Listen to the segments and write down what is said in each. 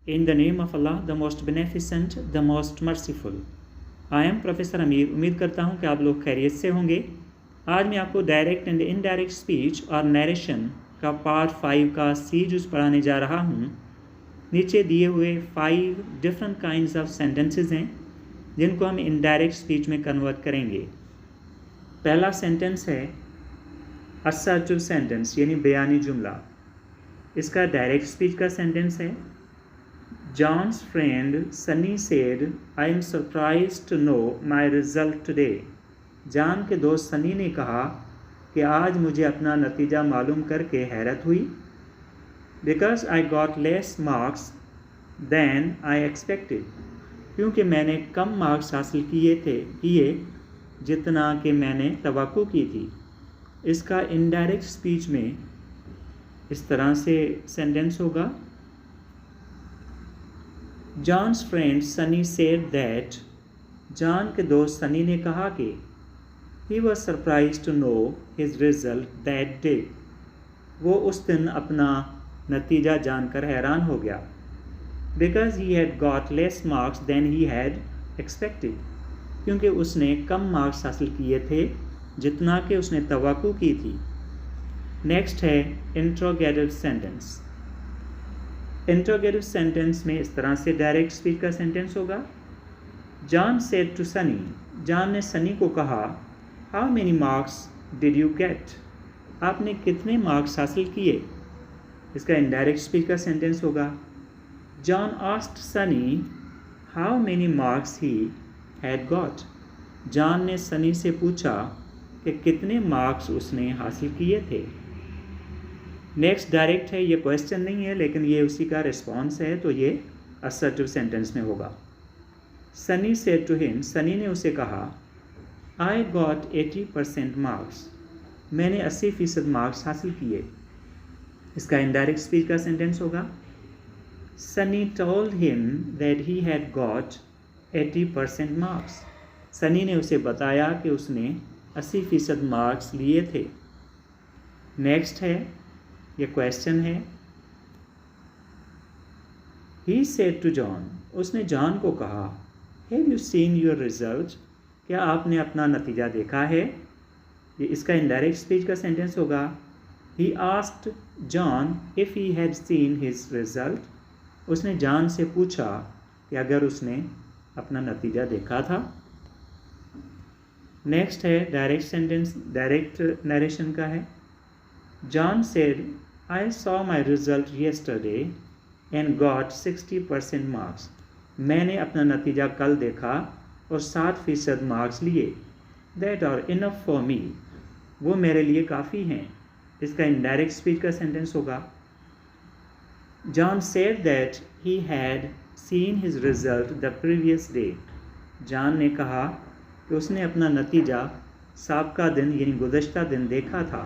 In the name of Allah, the most beneficent, the most merciful. I am professor अमीर। उम्मीद करता हूँ कि आप लोग खैरियत से होंगे। आज मैं आपको डायरेक्ट एंड इनडायरेक्ट स्पीच और नरेशन का पार्ट 5 का सी जुज़ पढ़ाने जा रहा हूँ। नीचे दिए हुए 5 डिफरेंट काइंड्स ऑफ सेंटेंसेस हैं जिनको हम इनडायरेक्ट स्पीच में कन्वर्ट करेंगे। पहला सेंटेंस है असर्टिव सेंटेंस यानी बयानी जुमला। इसका डायरेक्ट स्पीच का सेंटेंस है John's friend Sunny said, I am surprised to know my result today. John के दोस्त सनी ने कहा कि आज मुझे अपना नतीजा मालूम करके हैरत हुई। Because I got less marks than I expected. क्योंकि मैंने कम मार्क्स हासिल किए जितना कि मैंने तवक्को की थी। इसका इनडायरेक्ट स्पीच में इस तरह से सेंटेंस होगा John's friend Sunny said that John के दोस्त सनी ने कहा कि he was surprised to know his result that day. वो उस दिन अपना नतीजा जानकर हैरान हो गया। Because he had got less marks than he had expected. क्योंकि उसने कम मार्क्स हासिल किए थे जितना कि उसने तवक्को की थी। नेक्स्ट है इंट्रोगेटिव सेंटेंस। इंट्रोगेटिव सेंटेंस में इस तरह से डायरेक्ट स्पीच का सेंटेंस होगा John said to Sunny. John ने सनी को कहा how many marks did you get. आपने कितने मार्क्स हासिल किए। इसका इनडायरेक्ट स्पीच का सेंटेंस होगा John asked Sunny how many marks he had got. John ने सनी से पूछा कि कितने मार्क्स उसने हासिल किए थे। नेक्स्ट डायरेक्ट है, ये क्वेश्चन नहीं है लेकिन ये उसी का रिस्पॉन्स है, तो ये असर्टिव सेंटेंस में होगा। Sunny said to him, Sunny ने उसे कहा आई गॉट 80% मार्क्स। मैंने 80% मार्क्स हासिल किए। इसका इनडायरेक्ट स्पीच का सेंटेंस होगा Sunny told him that he had got 80% marks. Sunny ने उसे बताया कि उसने 80% मार्क्स लिए थे। नेक्स्ट है, ये क्वेश्चन है ही सेड टू जॉन। उसने जॉन को कहा have you seen your result. क्या आपने अपना नतीजा देखा है। ये इसका इनडायरेक्ट स्पीच का सेंटेंस होगा he asked John if he had seen his result. उसने जॉन से पूछा कि अगर उसने अपना नतीजा देखा था। नेक्स्ट है डायरेक्ट सेंटेंस, डायरेक्ट नरेशन का है John said I saw my result yesterday and got 60% marks. मैंने अपना नतीजा कल देखा और 60% मार्क्स लिए। That are enough for me. वो मेरे लिए काफ़ी हैं। इसका इनडायरेक्ट स्पीच का सेंटेंस होगा John said that he had seen his result the previous day. John ने कहा कि उसने अपना नतीजा साबका दिन यानी गुज़श्ता दिन देखा था।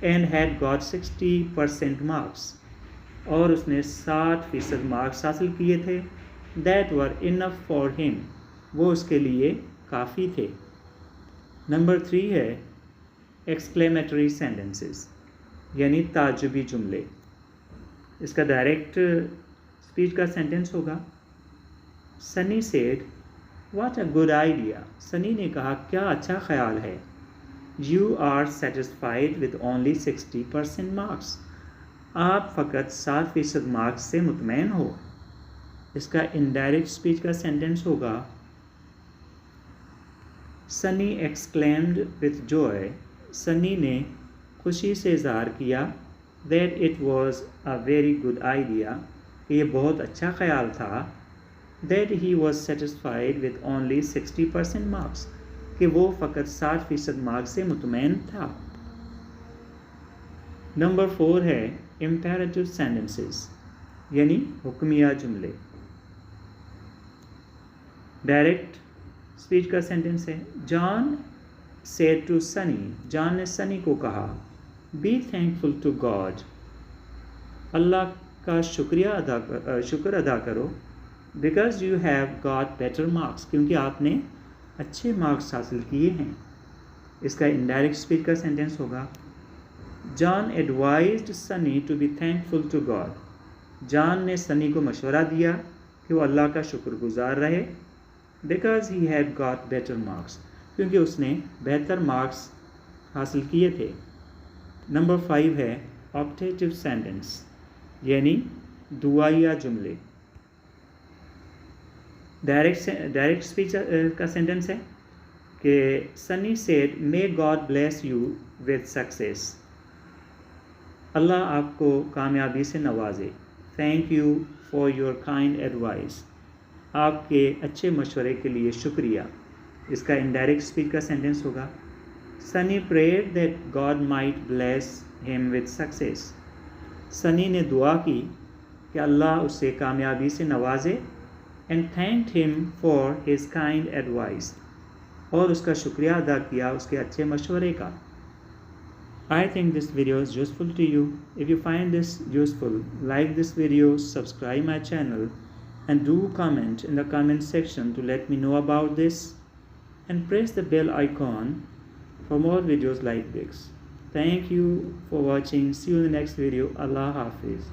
and had got 60% marks. और उसने 60% मार्क्स हासिल किए थे। That were enough for him. वो उसके लिए काफ़ी थे। नंबर 3 है exclamatory sentences यानी ताजुबी जुमले। इसका डायरेक्ट स्पीच का सेंटेंस होगा Sunny said what a good idea. Sunny ने कहा क्या अच्छा ख्याल है। You are satisfied with only 60% marks. आप फ़कत 60% मार्क्स से मुतमैन हो। इसका इनडायरेक्ट स्पीच का सेंटेंस होगा Sunny exclaimed with joy. Sunny ने खुशी से इज़हार किया that it was a very good idea. ये बहुत अच्छा ख्याल था that he was satisfied with only 60% marks. कि वो फ़कत 60% मार्क्स से मुतमैन था। नंबर 4 है इम्पेरेटिव सेंटेंसेस यानी हुक्मिया जुमले। डायरेक्ट स्पीच का सेंटेंस है John said to Sunny. John ने सनी को कहा be thankful to God. Allah का शुक्र अदा करो because you have got better marks. क्योंकि आपने अच्छे मार्क्स हासिल किए हैं। इसका इनडायरेक्ट स्पीच का सेंटेंस होगा John advised Sunny to be thankful to God. John ने सनी को मशवरा दिया कि वो अल्लाह का शुक्रगुजार रहे, because he had got better marks, क्योंकि उसने बेहतर मार्क्स हासिल किए थे। नंबर 5 है ऑप्टेटिव सेंटेंस, यानी दुआया जुमले। डायरेक्ट स्पीच का सेंटेंस है कि Sunny said may God bless you with success, Allah आपको कामयाबी से नवाजे। Thank you for your kind advice, आपके अच्छे मशवरे के लिए शुक्रिया। इसका इनडायरेक्ट स्पीच का सेंटेंस होगा Sunny prayed that God might bless him with success, Sunny ने दुआ की कि अल्लाह उसे कामयाबी से नवाजे। And thanked him for his kind advice, और उसका शुक्रिया अदा किया उसके अच्छे मशवरे का। I think this video is useful to you. If you find this useful, like this video, subscribe my channel, and do comment in the comment section to let me know about this, and press the bell icon for more videos like this. Thank you for watching. See you in the next video. Allah Hafiz.